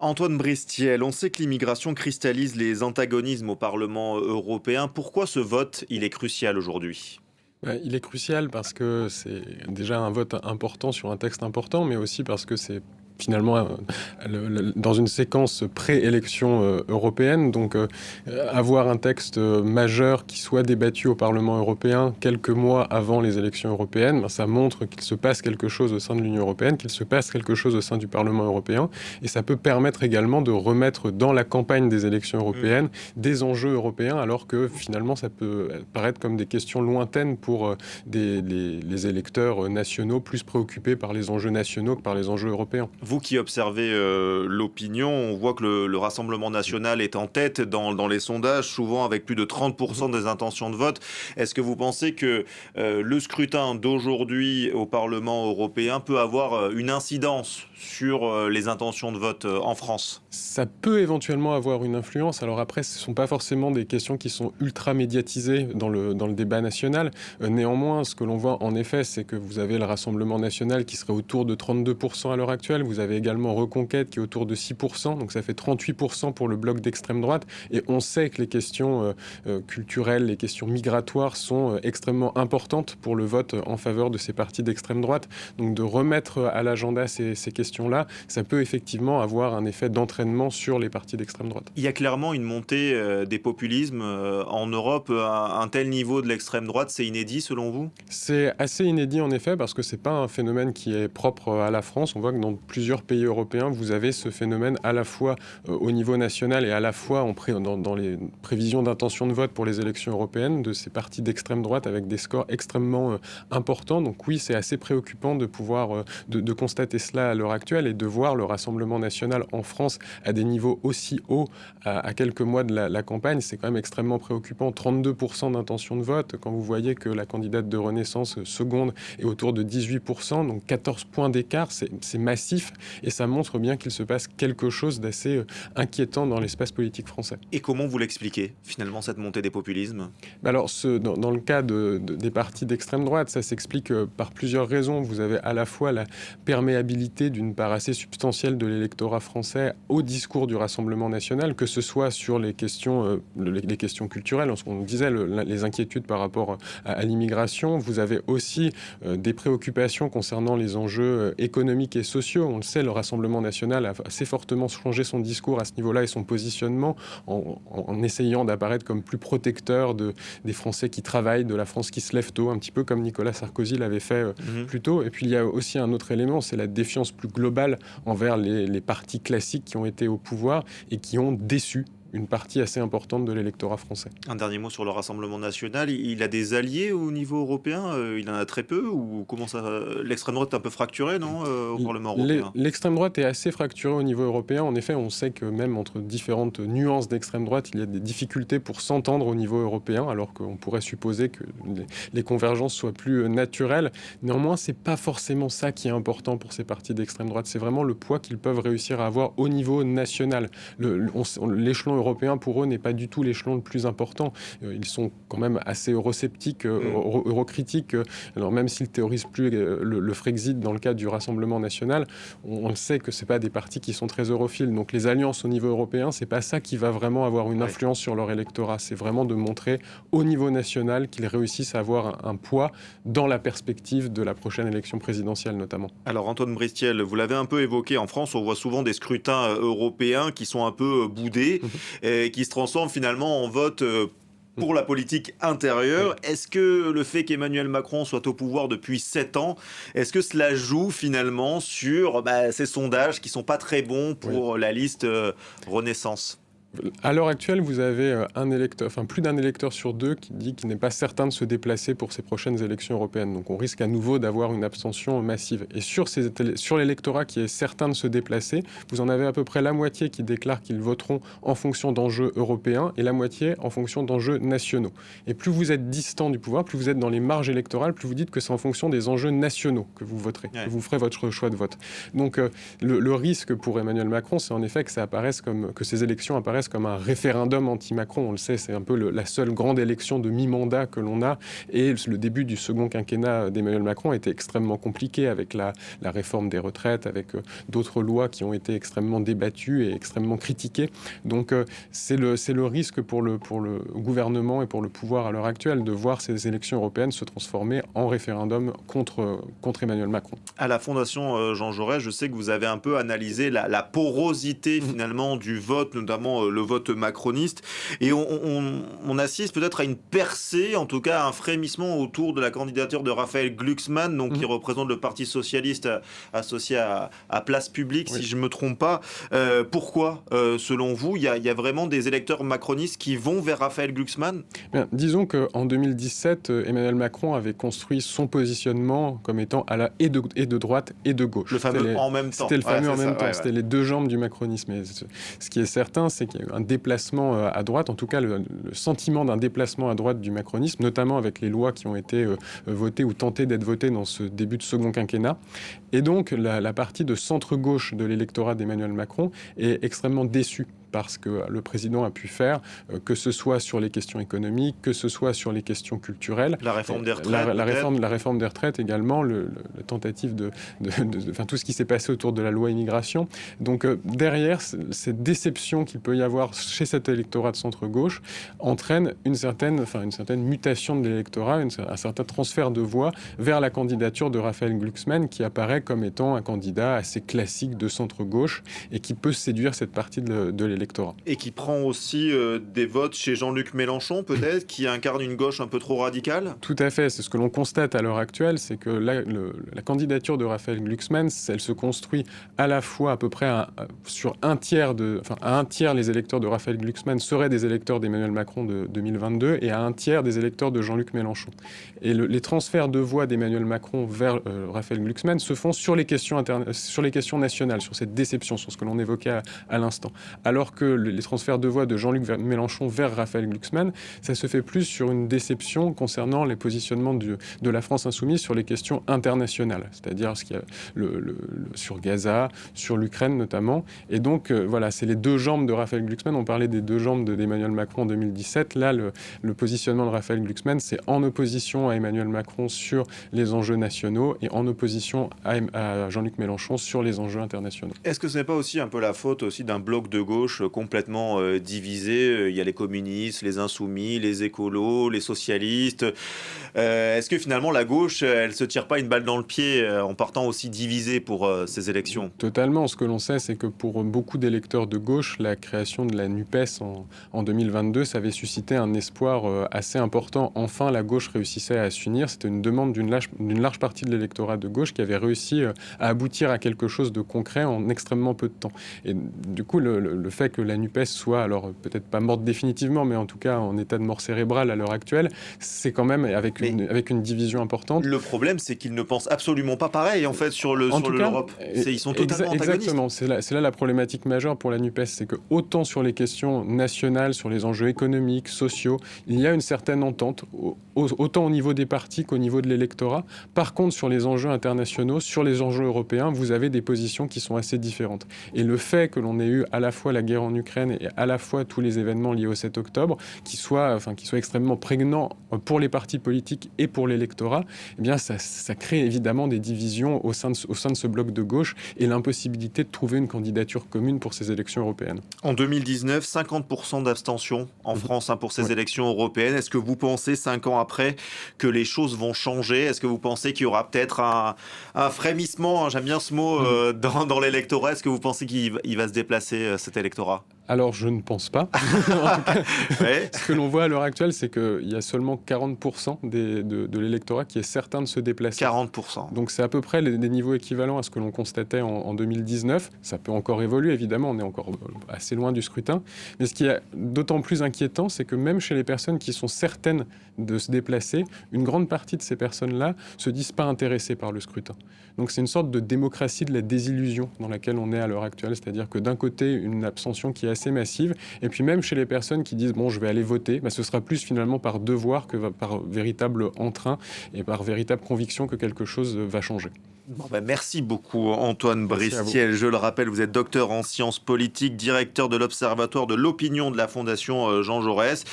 Antoine Brestiel, on sait que l'immigration cristallise les antagonismes au Parlement européen. Pourquoi ce vote, il est crucial aujourd'hui? Il est crucial parce que c'est déjà un vote important sur un texte important, mais aussi parce que c'est finalement, dans une séquence pré-élection, européenne. Donc, avoir un texte, majeur qui soit débattu au Parlement européen quelques mois avant les élections européennes, ça montre qu'il se passe quelque chose au sein de l'Union européenne, qu'il se passe quelque chose au sein du Parlement européen, et ça peut permettre également de remettre dans la campagne des élections Mmh. européennes des enjeux européens, alors que finalement ça peut paraître comme des questions lointaines pour les électeurs nationaux, plus préoccupés par les enjeux nationaux que par les enjeux européens. Vous qui observez l'opinion, on voit que le Rassemblement national est en tête dans les sondages, souvent avec plus de Mhm. 30% des intentions de vote. Est-ce que vous pensez que le scrutin d'aujourd'hui au Parlement européen peut avoir une incidence sur les intentions de vote en France? Ça peut éventuellement avoir une influence. Alors après, ce ne sont pas forcément des questions qui sont ultra médiatisées dans le débat national. Néanmoins, ce que l'on voit en effet, c'est que vous avez le Rassemblement national qui serait autour de 32% à l'heure actuelle. Vous avez également Reconquête qui est autour de 6%. Donc ça fait 38% pour le bloc d'extrême droite. Et on sait que les questions culturelles, les questions migratoires sont extrêmement importantes pour le vote en faveur de ces partis d'extrême droite. Donc de remettre à l'agenda ces questions-là, ça peut effectivement avoir un effet d'entraînement sur les partis d'extrême droite. Il y a clairement une montée des populismes en Europe. Un tel niveau de l'extrême droite, c'est inédit selon vous? C'est assez inédit en effet parce que c'est pas un phénomène qui est propre à la France. On voit que dans plusieurs pays européens, vous avez ce phénomène à la fois au niveau national et à la fois dans les prévisions d'intention de vote pour les élections européennes de ces partis d'extrême droite avec des scores extrêmement importants. Donc oui, c'est assez préoccupant de pouvoir de constater cela à l'heure actuelle et de voir le Rassemblement national en France à des niveaux aussi hauts à quelques mois de la campagne. C'est quand même extrêmement préoccupant. 32% d'intention de vote quand vous voyez que la candidate de Renaissance seconde est autour de 18%, donc 14 points d'écart, c'est massif et ça montre bien qu'il se passe quelque chose d'assez inquiétant dans l'espace politique français. Et comment vous l'expliquez, finalement, cette montée des populismes? Alors, dans le cas des partis d'extrême droite, ça s'explique par plusieurs raisons. Vous avez à la fois la perméabilité d'une part assez substantielle de l'électorat français au discours du Rassemblement national, que ce soit sur les questions, les questions culturelles, on disait les inquiétudes par rapport à l'immigration. Vous avez aussi des préoccupations concernant les enjeux économiques et sociaux. On le sait, le Rassemblement national a assez fortement changé son discours à ce niveau-là et son positionnement en essayant d'apparaître comme plus protecteur des Français qui travaillent, de la France qui se lève tôt, un petit peu comme Nicolas Sarkozy l'avait fait Mhm. plus tôt. Et puis il y a aussi un autre élément, c'est la défiance plus globale envers les partis classiques qui ont été au pouvoir et qui ont déçu une partie assez importante de l'électorat français. Un dernier mot sur le Rassemblement national. Il a des alliés au niveau européen? Il en a très peu? Ou comment ça... L'extrême droite est un peu fracturée, non, au Parlement européen? L'extrême droite est assez fracturée au niveau européen. En effet, on sait que même entre différentes nuances d'extrême droite, il y a des difficultés pour s'entendre au niveau européen, alors qu'on pourrait supposer que les convergences soient plus naturelles. Néanmoins, c'est pas forcément ça qui est important pour ces partis d'extrême droite. C'est vraiment le poids qu'ils peuvent réussir à avoir au niveau national. L'échelon européen, pour eux, n'est pas du tout l'échelon le plus important. Ils sont quand même assez eurosceptiques, Mm. eurocritiques. Alors même s'ils théorisent plus le Frexit dans le cadre du Rassemblement national, on le sait que c'est pas des partis qui sont très europhiles. Donc les alliances au niveau européen, c'est pas ça qui va vraiment avoir une Ouais. influence sur leur électorat. C'est vraiment de montrer au niveau national qu'ils réussissent à avoir un poids dans la perspective de la prochaine élection présidentielle notamment. Alors Antoine Brestiel, vous l'avez un peu évoqué, en France, on voit souvent des scrutins européens qui sont un peu boudés et qui se transforment finalement en vote pour la politique Oui. intérieure. Est-ce que le fait qu'Emmanuel Macron soit au pouvoir depuis 7 ans, est-ce que cela joue finalement sur ces sondages qui sont pas très bons Oui. pour la liste Renaissance? À l'heure actuelle, vous avez un électeur, enfin plus d'un électeur sur deux qui dit qu'il n'est pas certain de se déplacer pour ces prochaines élections européennes. Donc on risque à nouveau d'avoir une abstention massive. Et sur l'électorat qui est certain de se déplacer, vous en avez à peu près la moitié qui déclarent qu'ils voteront en fonction d'enjeux européens et la moitié en fonction d'enjeux nationaux. Et plus vous êtes distant du pouvoir, plus vous êtes dans les marges électorales, plus vous dites que c'est en fonction des enjeux nationaux que vous voterez, que Ouais. vous ferez votre choix de vote. Donc le risque pour Emmanuel Macron, c'est en effet que ça apparaisse comme que ces élections apparaissent apparaisse comme un référendum anti-Macron. On le sait, c'est un peu la seule grande élection de mi-mandat que l'on a. Et le début du second quinquennat d'Emmanuel Macron était extrêmement compliqué avec la réforme des retraites, avec d'autres lois qui ont été extrêmement débattues et extrêmement critiquées. Donc c'est le risque pour le gouvernement et pour le pouvoir à l'heure actuelle de voir ces élections européennes se transformer en référendum contre Emmanuel Macron. À la Fondation Jean Jaurès, je sais que vous avez un peu analysé la porosité finalement du vote, notamment le vote macroniste, et on assiste peut-être à une percée, en tout cas à un frémissement autour de la candidature de Raphaël Glucksmann, donc qui représente le Parti socialiste associé à Place Publique, si je ne me trompe pas. Pourquoi, selon vous, il y a vraiment des électeurs macronistes qui vont vers Raphaël Glucksmann? Bien, disons qu'en 2017, Emmanuel Macron avait construit son positionnement comme étant et de droite et de gauche. Le fameux en même temps. C'était le fameux en même temps. C'était les deux jambes du macronisme. Et ce qui est certain, c'est qu'il y a eu un déplacement à droite, en tout cas le sentiment d'un déplacement à droite du macronisme, notamment avec les lois qui ont été votées ou tentées d'être votées dans ce début de second quinquennat. Et donc, la partie de centre-gauche de l'électorat d'Emmanuel Macron est extrêmement déçue par ce que le président a pu faire, que ce soit sur les questions économiques, que ce soit sur les questions culturelles. La réforme des retraites. La réforme des retraites également, la tentative enfin, tout ce qui s'est passé autour de la loi immigration. Donc derrière, cette déception qu'il peut y avoir chez cet électorat de centre-gauche entraîne une certaine mutation de l'électorat, un certain transfert de voix vers la candidature de Raphaël Glucksmann, qui apparaît comme étant un candidat assez classique de centre-gauche et qui peut séduire cette partie de l'électorat. Et qui prend aussi des votes chez Jean-Luc Mélenchon, peut-être, qui incarne une gauche un peu trop radicale? Tout à fait. C'est ce que l'on constate à l'heure actuelle, c'est que la candidature de Raphaël Glucksmann, elle se construit à la fois à peu près sur un tiers les électeurs de Raphaël Glucksmann seraient des électeurs d'Emmanuel Macron de 2022 et à un tiers des électeurs de Jean-Luc Mélenchon. Et les transferts de voix d'Emmanuel Macron vers Raphaël Glucksmann se font sur les questions nationales, sur cette déception, sur ce que l'on évoquait à l'instant. Alors que les transferts de voix de Jean-Luc Mélenchon vers Raphaël Glucksmann, ça se fait plus sur une déception concernant les positionnements de la France insoumise sur les questions internationales, c'est-à-dire ce qu'il y a sur Gaza, sur l'Ukraine notamment. Et donc, voilà, c'est les deux jambes de Raphaël Glucksmann. On parlait des deux jambes d'Emmanuel Macron en 2017. Là, le positionnement de Raphaël Glucksmann, c'est en opposition à Emmanuel Macron sur les enjeux nationaux et en opposition à Jean-Luc Mélenchon sur les enjeux internationaux. Est-ce que ce n'est pas aussi un peu la faute aussi d'un bloc de gauche complètement divisé? Il y a les communistes, les insoumis, les écolos, les socialistes. Est-ce que finalement la gauche, elle se tire pas une balle dans le pied en partant aussi divisée pour ces élections? Totalement. Ce que l'on sait, c'est que pour beaucoup d'électeurs de gauche, la création de la NUPES en 2022, ça avait suscité un espoir assez important. Enfin, la gauche réussissait à s'unir. C'était une demande d'une large partie de l'électorat de gauche qui avait réussi à aboutir à quelque chose de concret en extrêmement peu de temps. Et du coup, le fait que la NUPES soit, alors peut-être pas morte définitivement, mais en tout cas en état de mort cérébrale à l'heure actuelle, c'est quand même avec une division importante. Le problème, c'est qu'ils ne pensent absolument pas pareil, en fait, sur l'Europe. Ils sont totalement antagonistes. Exactement. C'est là la problématique majeure pour la NUPES, c'est que autant sur les questions nationales, sur les enjeux économiques, sociaux, il y a une certaine entente, autant au niveau des partis qu'au niveau de l'électorat. Par contre, sur les enjeux internationaux, sur les enjeux européens, vous avez des positions qui sont assez différentes. Et le fait que l'on ait eu à la fois la guerre en Ukraine et à la fois tous les événements liés au 7 octobre, qui soient extrêmement prégnants pour les partis politiques et pour l'électorat, eh bien ça crée évidemment des divisions au sein de ce bloc de gauche et l'impossibilité de trouver une candidature commune pour ces élections européennes. En 2019, 50% d'abstention en France pour ces élections européennes. Est-ce que vous pensez, 5 ans après, que les choses vont changer? Est-ce que vous pensez qu'il y aura peut-être un frémissement, j'aime bien ce mot, dans l'électorat? Est-ce que vous pensez qu'il va se déplacer, cet électorat? Alors, je ne pense pas. En tout cas, ce que l'on voit à l'heure actuelle, c'est qu'il y a seulement 40% de l'électorat qui est certain de se déplacer. 40%. Donc, c'est à peu près des niveaux équivalents à ce que l'on constatait en 2019. Ça peut encore évoluer, évidemment, on est encore assez loin du scrutin. Mais ce qui est d'autant plus inquiétant, c'est que même chez les personnes qui sont certaines de se déplacer, une grande partie de ces personnes-là se disent pas intéressées par le scrutin. Donc, c'est une sorte de démocratie de la désillusion dans laquelle on est à l'heure actuelle. C'est-à-dire que d'un côté, une abstention qui est assez massive, et puis même chez les personnes qui disent « bon, je vais aller voter », ce sera plus finalement par devoir que par véritable entrain et par véritable conviction que quelque chose va changer. Bon, merci beaucoup Antoine Merci à vous. Bristiel. Je le rappelle, vous êtes docteur en sciences politiques, directeur de l'Observatoire de l'opinion de la Fondation Jean Jaurès.